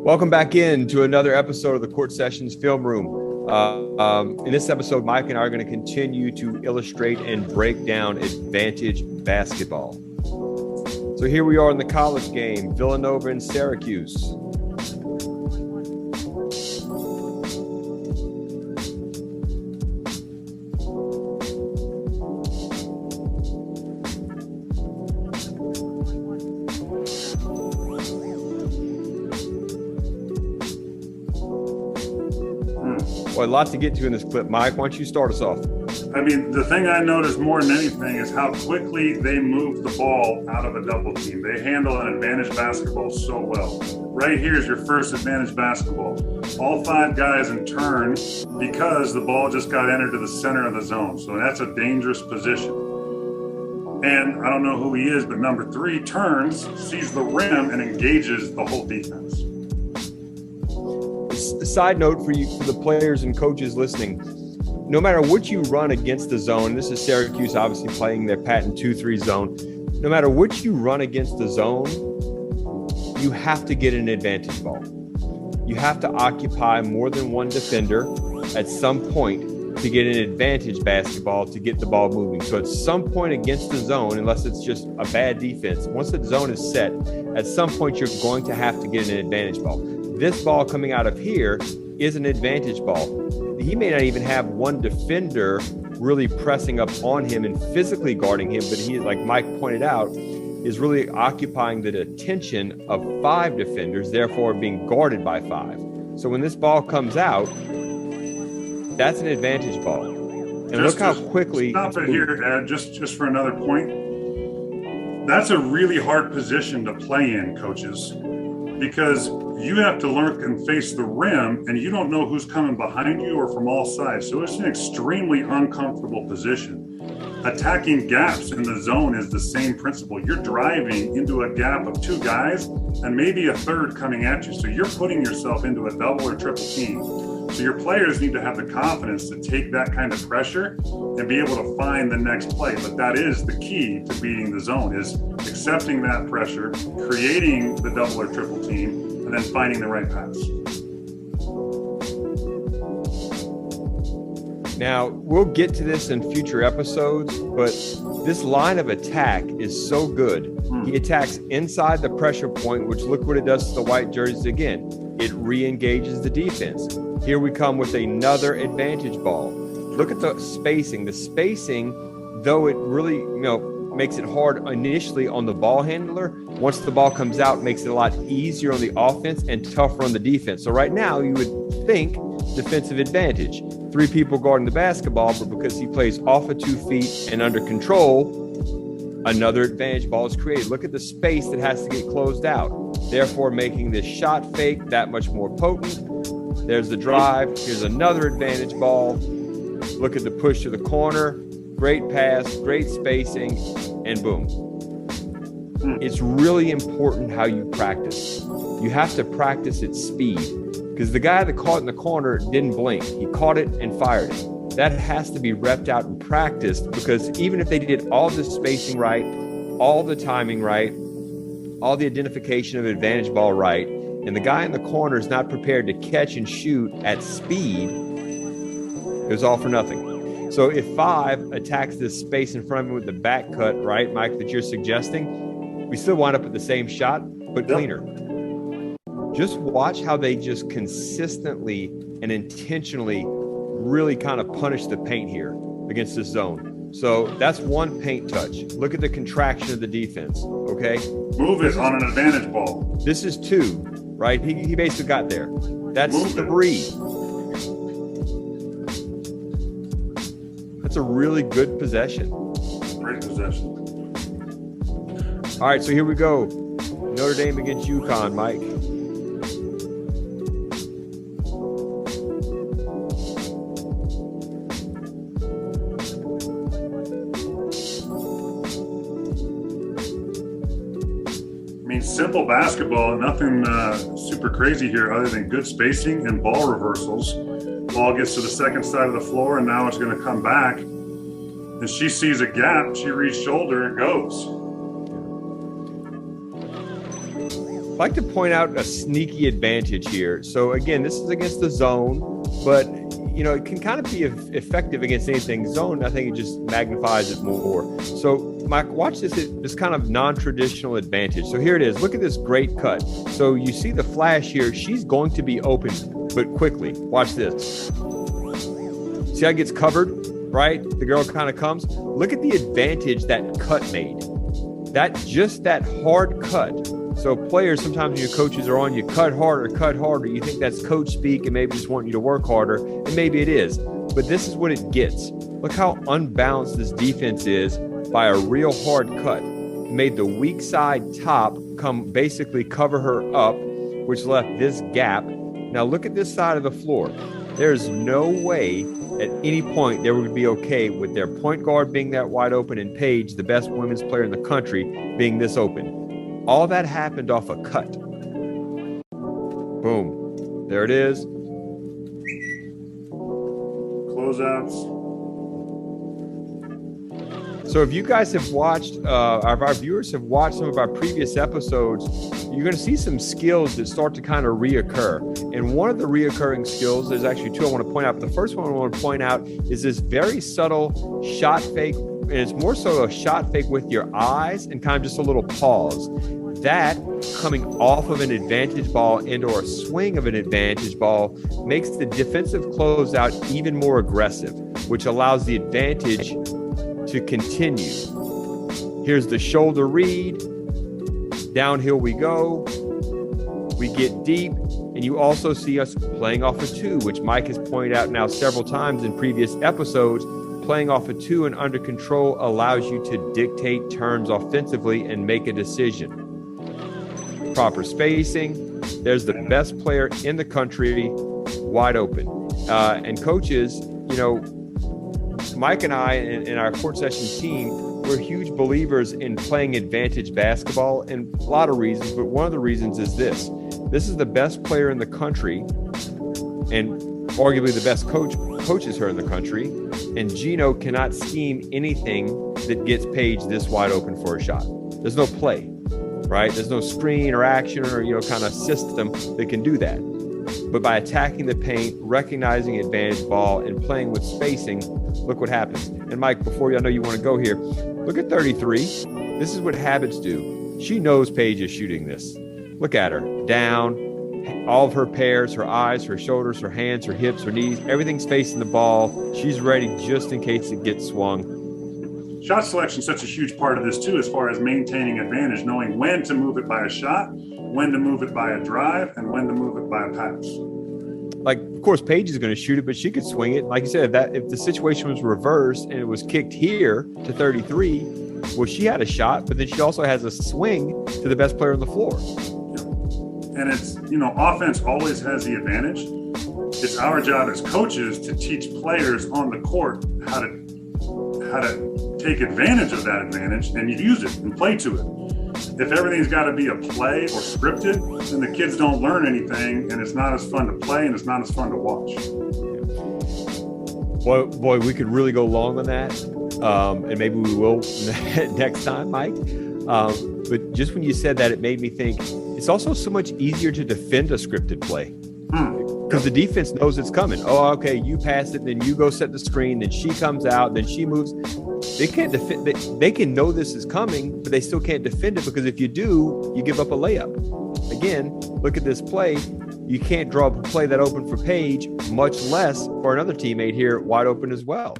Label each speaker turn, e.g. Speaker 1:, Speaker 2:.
Speaker 1: Welcome back in to another episode of the Court Sessions Film Room. In this episode, Mike and I are going to continue to illustrate and break down advantage basketball. So here we are in the college game, Villanova and Syracuse. Well, a lot to get to in this clip. Mike, why don't you start us off?
Speaker 2: I mean, the thing I noticed more than anything is how quickly they move the ball out of a double team. They handle an advantage basketball so well. Right here is your first advantage basketball. All five guys in turn because the ball just got entered to the center of the zone. So that's a dangerous position. And I don't know who he is, but number 3 turns, sees the rim, and engages the whole defense.
Speaker 1: A side note for you, for the players and coaches listening, no matter what you run against the zone, this is Syracuse obviously playing their patent 2-3 zone. No matter what you run against the zone, you have to get an advantage ball. You have to occupy more than one defender at some point to get an advantage basketball to get the ball moving. So at some point against the zone, unless it's just a bad defense, once the zone is set, at some point you're going to have to get an advantage ball. This ball coming out of here is an advantage ball. He may not even have one defender really pressing up on him and physically guarding him, but he, like Mike pointed out, is really occupying the attention of 5 defenders, therefore being guarded by 5. So when this ball comes out, that's an advantage ball. And look how quickly.
Speaker 2: Stop it here, Ed, just for another point. That's a really hard position to play in, coaches, because you have to learn and face the rim, and you don't know who's coming behind you or from all sides. So it's an extremely uncomfortable position. Attacking gaps in the zone is the same principle. You're driving into a gap of 2 guys and maybe a third coming at you. So you're putting yourself into a double or triple team. So your players need to have the confidence to take that kind of pressure and be able to find the next play. But that is the key to beating the zone, is accepting that pressure, creating the double or triple team, and then finding the right pass.
Speaker 1: Now, we'll get to this in future episodes, but this line of attack is so good. He attacks inside the pressure point, which look what it does to the white jerseys again. It re-engages the defense. Here we come with another advantage ball. Look at the spacing. The spacing, though it really, makes it hard initially on the ball handler, once the ball comes out, makes it a lot easier on the offense and tougher on the defense. So right now, you would think defensive advantage. 3 people guarding the basketball, but because he plays off of 2 feet and under control, another advantage ball is created. Look at the space that has to get closed out, therefore making this shot fake that much more potent. There's the drive. Here's another advantage ball. Look at the push to the corner. Great pass, great spacing, and boom. It's really important how you practice. You have to practice at speed, because the guy that caught in the corner didn't blink. He caught it and fired it. That has to be repped out and practiced, because even if they did all the spacing right, all the timing right, all the identification of advantage ball right, and the guy in the corner is not prepared to catch and shoot at speed, it was all for nothing. So if 5 attacks this space in front of him with the back cut, right, Mike, that you're suggesting, we still wind up with the same shot, but cleaner. Just watch how they just consistently and intentionally really kind of punish the paint here against this zone. So that's one paint touch. Look at the contraction of the defense, okay?
Speaker 2: Move it on an advantage ball.
Speaker 1: This is 2, right? He basically got there. That's 3. That's a really good possession.
Speaker 2: Great possession.
Speaker 1: All right, so here we go. Notre Dame against UCONN, Mike.
Speaker 2: I mean, simple basketball, nothing super crazy here other than good spacing and ball reversals. Ball gets to the second side of the floor, and now it's going to come back. And she sees a gap. She reaches shoulder and goes.
Speaker 1: like to point out a sneaky advantage here. So again, this is against the zone, but it can kind of be effective against anything zone. I think it just magnifies it more. So Mike, watch this kind of non-traditional advantage. So here it is. Look at this great cut. So you see the flash here. She's going to be open, but quickly. Watch this. See how it gets covered, right? The girl kind of comes. Look at the advantage that cut made. That hard cut. So players, sometimes when your coaches are on, you cut harder. You think that's coach speak and maybe just want you to work harder. And maybe it is. But this is what it gets. Look how unbalanced this defense is by a real hard cut. It made the weak side top basically cover her up, which left this gap. Now look at this side of the floor. There's no way at any point they would be okay with their point guard being that wide open and Paige, the best women's player in the country, being this open. All that happened off a cut. Boom. There it is.
Speaker 2: Closeouts.
Speaker 1: So if you guys have watched, our viewers have watched some of our previous episodes, you're going to see some skills that start to kind of reoccur. And one of the reoccurring skills, there's actually two I want to point out. But the first one I want to point out is this very subtle shot fake. And it's more so a shot fake with your eyes and kind of just a little pause. That coming off of an advantage ball into a swing of an advantage ball makes the defensive closeout even more aggressive, which allows the advantage to continue. Here's the shoulder read. Downhill we go. We get deep. And you also see us playing off a two, which Mike has pointed out now several times in previous episodes. Playing off a two and under control allows you to dictate turns offensively and make a decision. Proper spacing. There's the best player in the country, wide open. And coaches, Mike and I and our CourtSessions team, we're huge believers in playing advantage basketball, and a lot of reasons, but one of the reasons is this. This is the best player in the country and arguably the best coaches her in the country, and Gino cannot scheme anything that gets Paige this wide open for a shot. There's no play, right? There's no screen or action or kind of system that can do that. But by attacking the paint, recognizing advantage ball, and playing with spacing, look what happens. And Mike, I know you want to go here, look at 33. This is what habits do. She knows Paige is shooting this. Look at her, down, all of her pairs, her eyes, her shoulders, her hands, her hips, her knees, everything's facing the ball. She's ready just in case it gets swung.
Speaker 2: Shot selection is such a huge part of this too, as far as maintaining advantage, knowing when to move it by a shot, when to move it by a drive, and when to move it by a pass.
Speaker 1: Like, of course, Paige is going to shoot it, but she could swing it. Like you said, that if the situation was reversed and it was kicked here to 33, well, she had a shot, but then she also has a swing to the best player on the floor.
Speaker 2: And it's, offense always has the advantage. It's our job as coaches to teach players on the court how to take advantage of that advantage and use it and play to it. If everything's got to be a play or scripted, then the kids don't learn anything, and it's not as fun to play and it's not as fun to watch.
Speaker 1: Boy, we could really go long on that, and maybe we will next time, Mike. But just when you said that, it made me think it's also so much easier to defend a scripted play because the defense knows it's coming. Oh, okay, you pass it, then you go set the screen, then she comes out, then she moves. They can't defend. They can know this is coming, but they still can't defend it because if you do, you give up a layup. Again, look at this play. You can't draw a play that open for Paige, much less for another teammate here wide open as well.